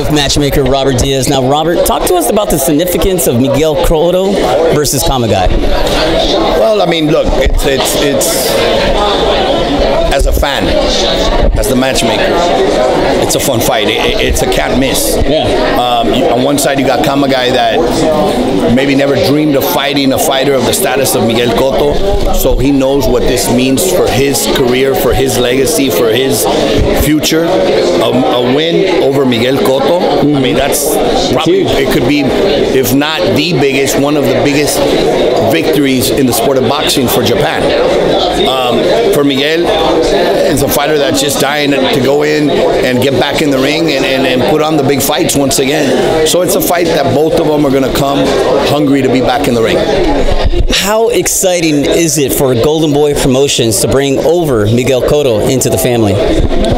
with matchmaker Robert Diaz. Now, Robert, talk to us about the significance of Miguel Cotto versus Kamagai. Well, I mean, look, it's as a fan, as the matchmaker, it's a fun fight. It's a can't miss. Yeah. On one side, you got Kamagai that maybe never dreamed of fighting a fighter of the status of Miguel Cotto, so he knows what this means for his career, for his legacy, for his future. A win over Miguel Cotto, I mean, that's probably, it could be, if not the biggest, one of the biggest victories in the sport of boxing for Japan. For Miguel, it's a fighter that's just dying to go in and get back in the ring and put on the big fights once again. So it's a fight that both of them are going to come hungry to be back in the ring. How exciting is it for Golden Boy Promotions to bring over Miguel Cotto into the family?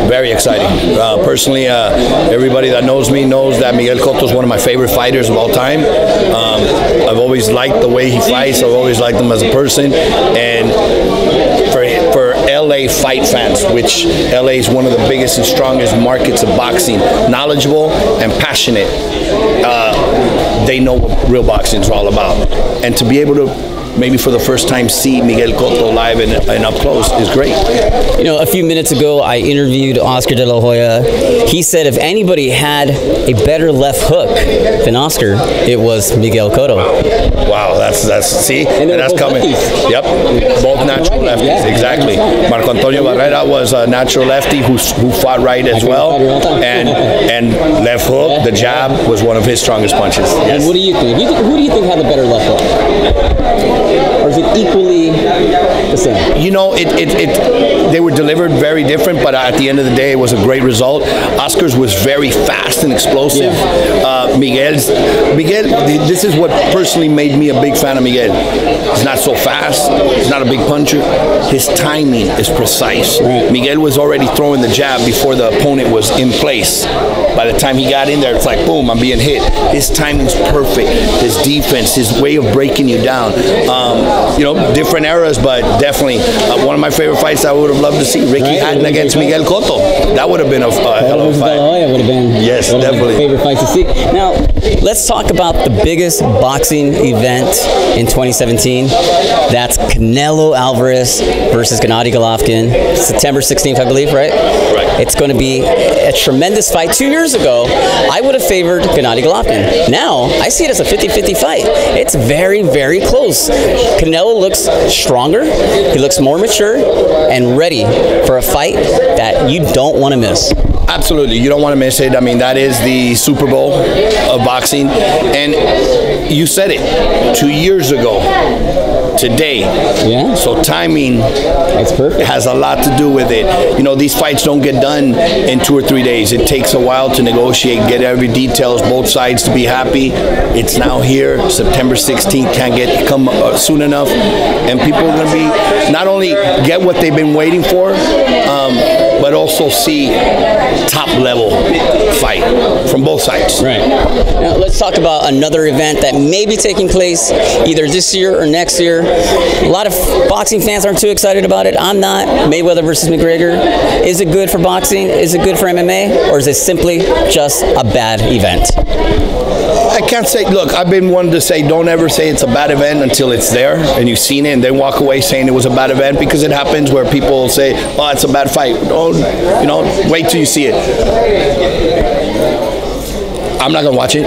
Very exciting. Personally, everybody that knows me knows that Miguel Cotto is one of my favorite fighters of all time. I've always liked the way he fights. I've always liked him as a person. And for LA fight fans, which LA is one of the biggest and strongest markets of boxing, knowledgeable and passionate, they know what real boxing is all about. And to be able to maybe for the first time see Miguel Cotto live and up close is great. You know, a few minutes ago I interviewed Oscar De La Hoya. He said if anybody had a better left hook than Oscar, it was Miguel Cotto. Wow, that's see, and that's coming. Lefties. Yep, both natural lefties, yeah. Exactly. Marco Antonio Barrera was a natural lefty who fought right as well, and left hook, the jab was one of his strongest punches. Yes. And what do you think? Who do you think had the better left hook? Or is it equally the same? You know, they were delivered very different, but at the end of the day, it was a great result. Oscar's was very fast and explosive. Yeah. Miguel, this is what personally made me a big fan of Miguel. He's not so fast. He's not a big puncher. His timing is precise. Right. Miguel was already throwing the jab before the opponent was in place. By the time he got in there, it's like, boom, I'm being hit. His timing's perfect. His defense, his way of breaking you down. You know, different eras, but definitely one of my favorite fights I would have loved to see. Ricky Hatton against Miguel Cotto. That would have been a hell of a fight. Would have been definitely favorite fight to see. Now, let's talk about the biggest boxing event in 2017. That's Canelo Alvarez versus Gennady Golovkin. September 16th, I believe, right? Right. It's going to be a tremendous fight. 2 years ago, I would have favored Gennady Golovkin. Now, I see it as a 50-50 fight. It's very, very close. Canelo looks stronger, he looks more mature, and ready for a fight that you don't want to miss. Absolutely, you don't want to miss it. I mean, that is the Super Bowl of boxing, and you said it 2 years ago today. Yeah. So timing That's perfect. has a lot to do with it. You know, these fights don't get done in 2 or 3 days. It takes a while to negotiate, get every details, both sides to be happy. It's now here, September 16th, can't come soon enough, and people are going to be not only get what they've been waiting for, but also see top level fight from both sides. Right. Now let's talk about another event that may be taking place either this year or next year. A lot of boxing fans aren't too excited about it. I'm not. Mayweather versus McGregor. Is it good for boxing? Is it good for MMA? Or is it simply just a bad event? I can't say, look, I've been one to say don't ever say it's a bad event until it's there and you've seen it and then walk away saying it was a bad event, because it happens where people say, oh, it's a bad fight. Don't, you know, wait till you see it. I'm not going to watch it.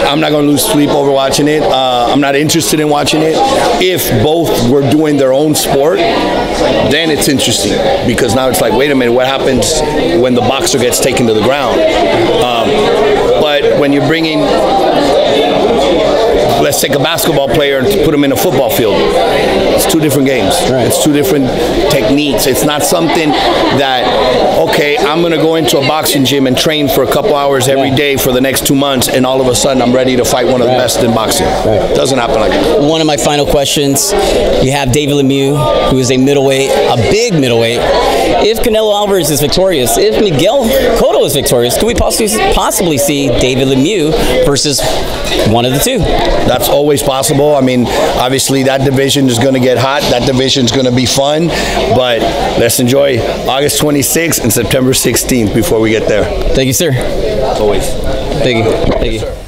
I'm not going to lose sleep over watching it. I'm not interested in watching it. If both were doing their own sport, then it's interesting, because now it's like, wait a minute, what happens when the boxer gets taken to the ground? But when you're bringing, let's take a basketball player and put him in a football field. It's two different games. Right. It's two different techniques. It's not something that, okay, I'm going to go into a boxing gym and train for a couple hours every day for the next 2 months, and all of a sudden I'm ready to fight one of the best in boxing. It doesn't happen like that. One of my final questions, you have David Lemieux, who is a middleweight, a big middleweight. if Canelo Alvarez is victorious, if Miguel Cotto is victorious, could we possibly see David Lemieux versus one of the two? That's always possible. I mean, obviously that division is going to get hot. That division is going to be fun. But let's enjoy August 26th and September 16th before we get there. Thank you, sir. Always. Thank you. Thank you.